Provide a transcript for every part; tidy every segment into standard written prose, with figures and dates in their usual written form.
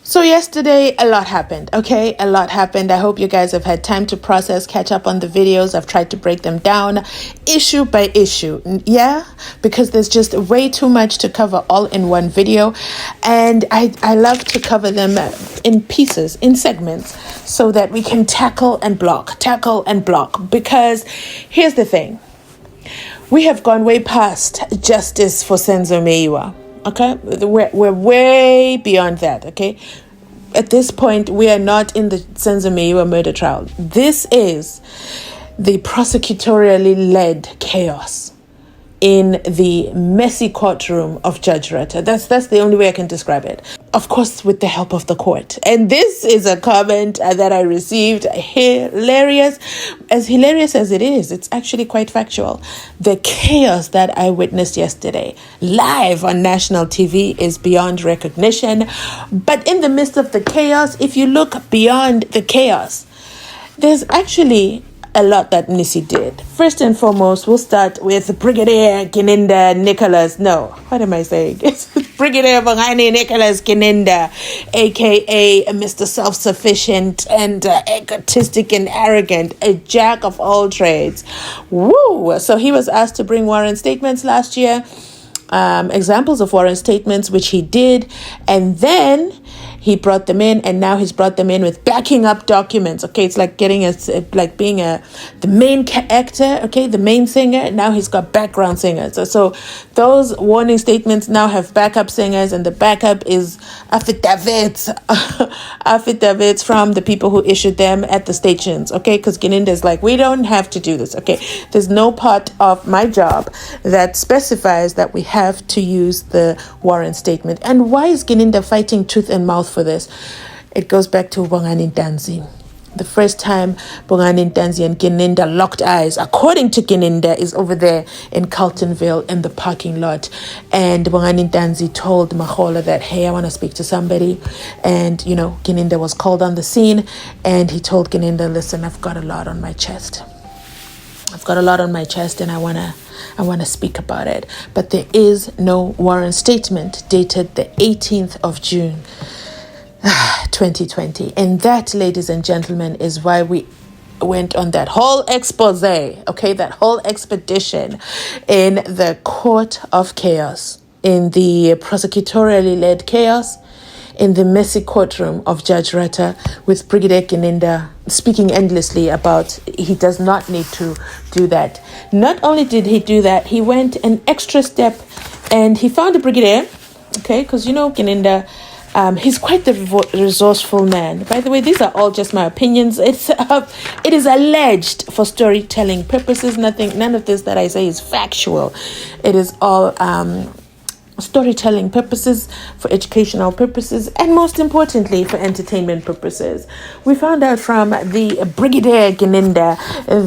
So yesterday, a lot happened, okay? A lot happened. I hope you guys have had time to process, catch up on the videos. I've tried to break them down issue by issue, yeah? Because there's just way too much to cover all in one video. And I love to cover them in pieces, in segments, so that we can tackle and block. Because here's the thing. We have gone way past justice for SENZO MEYIWA. Okay, we're way beyond that. Okay, at this point, we are not in the SENZO MEYIWA murder trial. This is the prosecutorially led chaos in the messy courtroom of Judge Rutter. That's the only way I can describe it. Of course, with the help of the court. And this is a comment that I received. Hilarious as it is. It's actually quite factual. The chaos that I witnessed yesterday live on national TV is beyond recognition. But in the midst of the chaos, if you look beyond the chaos, there's actually a lot that Nisi did. First and foremost, we'll start with Brigadier Gininda Nicholas. No, what am I saying? It's Brigadier Bongani Nicholas Gininda, aka Mr. Self-Sufficient and egotistic and arrogant, a jack of all trades. Woo! So he was asked to bring warrant statements last year, examples of warrant statements, which he did, and then he brought them in, and now he's brought them in with backing up documents. Okay, it's like being the main actor. Okay, the main singer. Now he's got background singers. So those warning statements now have backup singers, and the backup is affidavits from the people who issued them at the stations. Okay, because Gininda is like, we don't have to do this. Okay, there's no part of my job that specifies that we have to use the warrant statement. And why is Gininda fighting tooth and mouth for this? It goes back to Bongani Ntanzi. The first time Bongani Ntanzi and Gininda locked eyes, according to Gininda, is over there in Carltonville in the parking lot. And Bongani Ntanzi told Mahola that, hey, I want to speak to somebody. And, Gininda was called on the scene, and he told Gininda, listen, I've got a lot on my chest. And I want to speak about it. But there is no warrant statement dated the 18th of June, 2020. And that, ladies and gentlemen, is why we went on that whole expose, okay, that whole expedition in the court of chaos, in the prosecutorially led chaos, in the messy courtroom of Judge Rutter, with Brigadier Gininda speaking endlessly about he does not need to do that. Not only did he do that, he went an extra step and he found a brigadier, okay, because Gininda, he's quite the resourceful man. By the way, these are all just my opinions. It is alleged for storytelling purposes. None of this that I say is factual. It is all storytelling purposes, for educational purposes, and most importantly for entertainment purposes. We found out from the Brigadier Gininda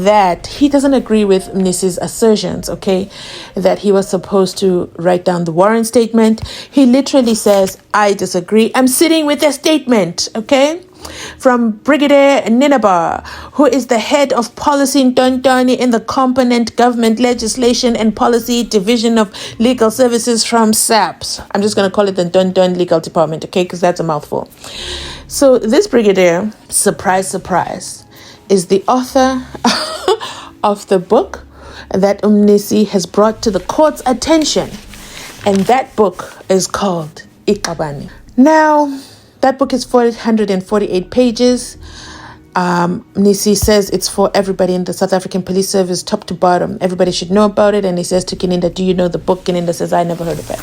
that he doesn't agree with Mrs. assertions, okay, that he was supposed to write down the warrant statement. He literally says, I disagree. I'm sitting with a statement, okay, from Brigadier Ninaba, who is the head of policy in Dontoni in the component government legislation and policy division of legal services from SAPS. I'm just going to call it the Donton legal department, okay, because that's a mouthful. So this brigadier, surprise, is the author of the book that Umnisi has brought to the court's attention. And that book is called Iqabane. Now, that book is 448 pages. Nisi says it's for everybody in the South African Police Service, top to bottom. Everybody should know about it. And he says to Gininda, do you know the book? Gininda says, I never heard of it.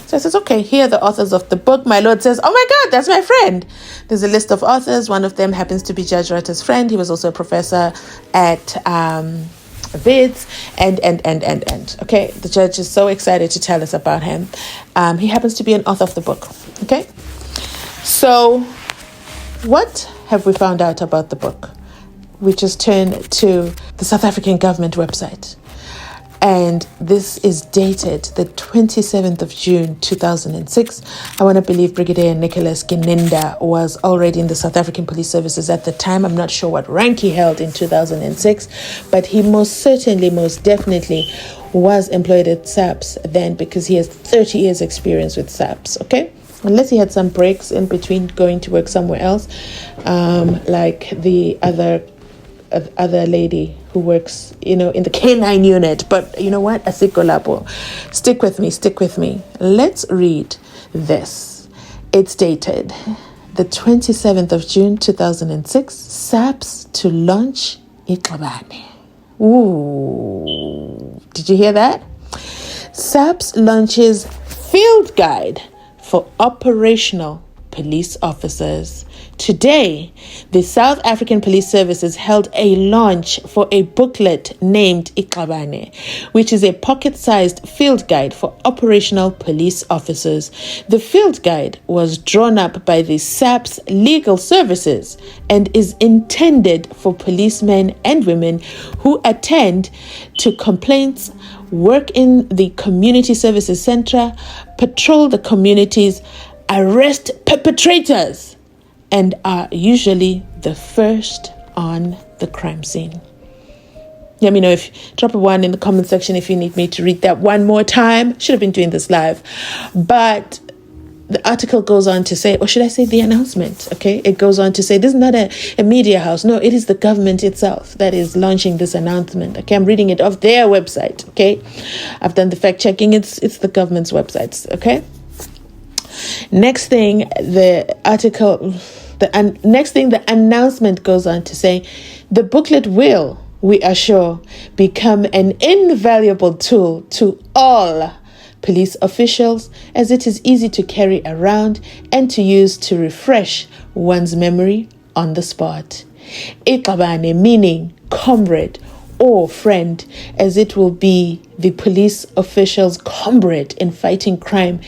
So I says, okay, here are the authors of the book. My lord says, oh my God, that's my friend. There's a list of authors. One of them happens to be Judge Rutter's friend. He was also a professor at Vids and okay, the judge is so excited to tell us about him. He happens to be an author of the book. Okay. So, what have we found out about the book? We just turned to the South African government website. And this is dated the 27th of June, 2006. I want to believe Brigadier Nicholas Gininda was already in the South African Police Services at the time. I'm not sure what rank he held in 2006, but he most definitely was employed at SAPS then, because he has 30 years experience with SAPS, okay? unless he had some breaks in between going to work somewhere else, like the other lady who works, in the canine unit. But you know what? Asiko lapo. Stick with me. Let's read this. It's dated the 27th of June 2006. SAPS to launch Iqabane. Ooh, did you hear that? SAPS launches field guide for operational police officers. Today, the South African Police Services held a launch for a booklet named Iqabane, which is a pocket-sized field guide for operational police officers. The field guide was drawn up by the SAPS Legal Services and is intended for policemen and women who attend to complaints, work in the community services center, patrol the communities, arrest perpetrators, and are usually the first on the crime scene. Let me know drop a 1 in the comment section if you need me to read that one more time. Should have been doing this live. But the article goes on to say, or should I say the announcement, okay? It goes on to say, this is not a media house. No, it is the government itself that is launching this announcement, okay? I'm reading it off their website, okay? I've done the fact checking. It's the government's websites, okay? Next thing, the announcement goes on to say, the booklet will, we are sure, become an invaluable tool to all police officials, as it is easy to carry around and to use to refresh one's memory on the spot. Iqabane, meaning comrade or friend, as it will be the police official's comrade in fighting crime,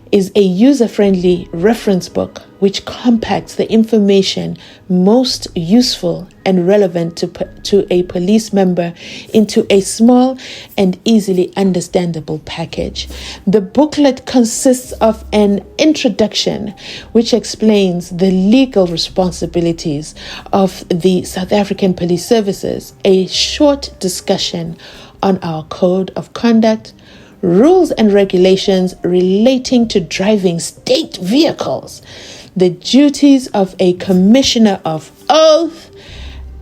is a user-friendly reference book which compacts the information most useful and relevant to a police member into a small and easily understandable package. The booklet consists of an introduction which explains the legal responsibilities of the South African Police Services, a short discussion on our code of conduct, rules and regulations relating to driving state vehicles, the duties of a commissioner of oath,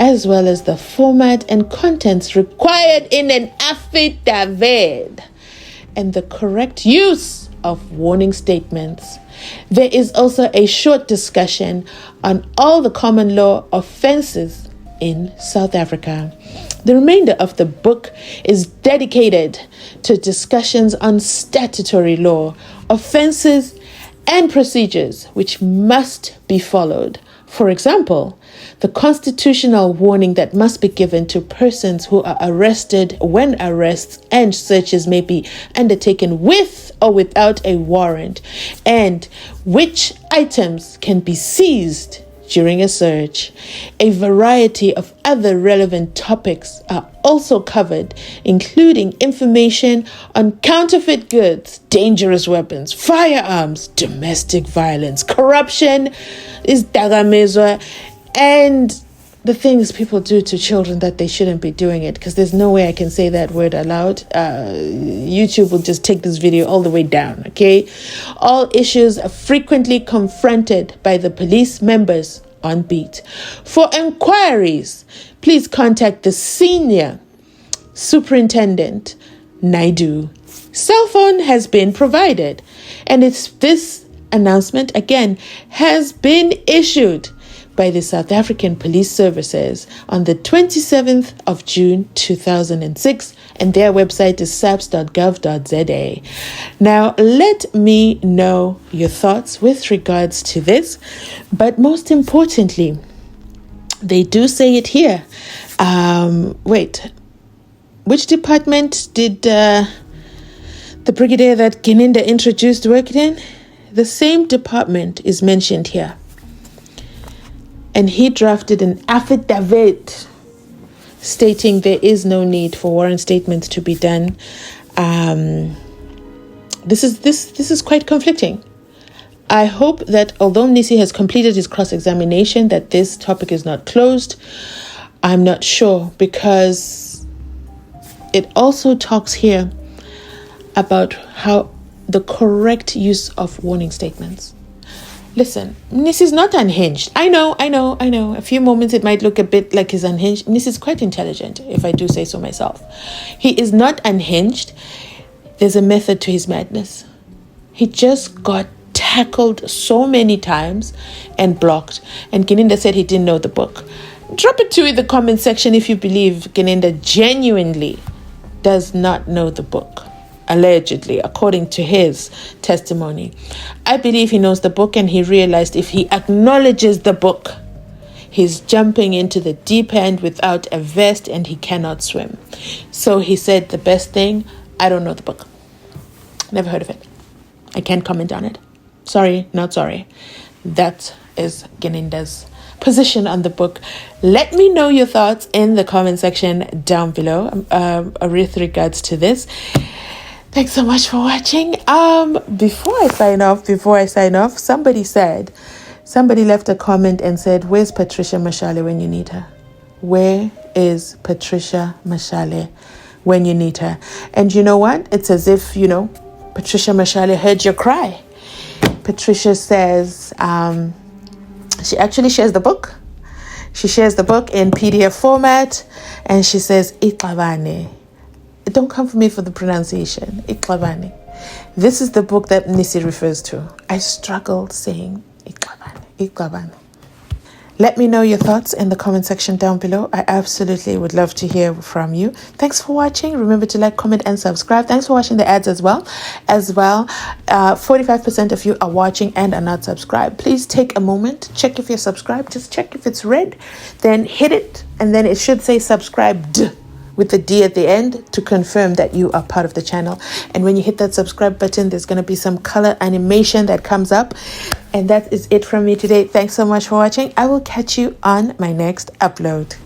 as well as the format and contents required in an affidavit, and the correct use of warning statements. There is also a short discussion on all the common law offenses in South Africa. The remainder of the book is dedicated to discussions on statutory law, offenses, and procedures which must be followed. For example, the constitutional warning that must be given to persons who are arrested when arrests and searches may be undertaken with or without a warrant, and which items can be seized during a search. A variety of other relevant topics are also covered, including information on counterfeit goods, dangerous weapons, firearms, domestic violence, corruption, dagamezwa, and the things people do to children that they shouldn't be doing it, because there's no way I can say that word aloud. YouTube will just take this video all the way down, okay? All issues are frequently confronted by the police members on beat. For inquiries, please contact the Senior Superintendent Naidu. Cell phone has been provided, and this announcement again has been issued by the South African Police Services on the 27th of June 2006, and their website is saps.gov.za. Now, let me know your thoughts with regards to this, but most importantly, they do say it here. Which department did the brigadier that Gininda introduced work in? The same department is mentioned here. And he drafted an affidavit stating there is no need for warrant statements to be done. This is quite conflicting. I hope that although Nisi has completed his cross-examination, that this topic is not closed. I'm not sure, because it also talks here about how the correct use of warning statements. Listen, Nis is not unhinged. I know. A few moments it might look a bit like he's unhinged. Nis is quite intelligent, if I do say so myself. He is not unhinged. There's a method to his madness. He just got tackled so many times and blocked. And Gininda said he didn't know the book. Drop it to in the comment section if you believe Gininda genuinely does not know the book. Allegedly, according to his testimony. I believe he knows the book, and he realized if he acknowledges the book, he's jumping into the deep end without a vest and he cannot swim. So he said the best thing, I don't know the book. Never heard of it. I can't comment on it. Sorry, not sorry. That is Gininda's position on the book. Let me know your thoughts in the comment section down below with regards to this. Thanks so much for watching. Before I sign off, somebody left a comment and said, where's Patricia Mashale when you need her? Where is Patricia Mashale when you need her? And you know what? It's as if, Patricia Mashale heard your cry. Patricia says, she actually shares the book. She shares the book in PDF format, and she says, Iqabane. Don't come for me for the pronunciation. Iqabane. This is the book that Nisi refers to. I struggled saying Iqabane. Iqabane. Let me know your thoughts in the comment section down below. I absolutely would love to hear from you. Thanks for watching. Remember to like, comment, and subscribe. Thanks for watching the ads as well. 45% of you are watching and are not subscribed. Please take a moment. Check if you're subscribed. Just check if it's red. Then hit it. And then it should say subscribed with the D at the end to confirm that you are part of the channel. And when you hit that subscribe button, there's going to be some color animation that comes up. And that is it from me today. Thanks so much for watching. I will catch you on my next upload.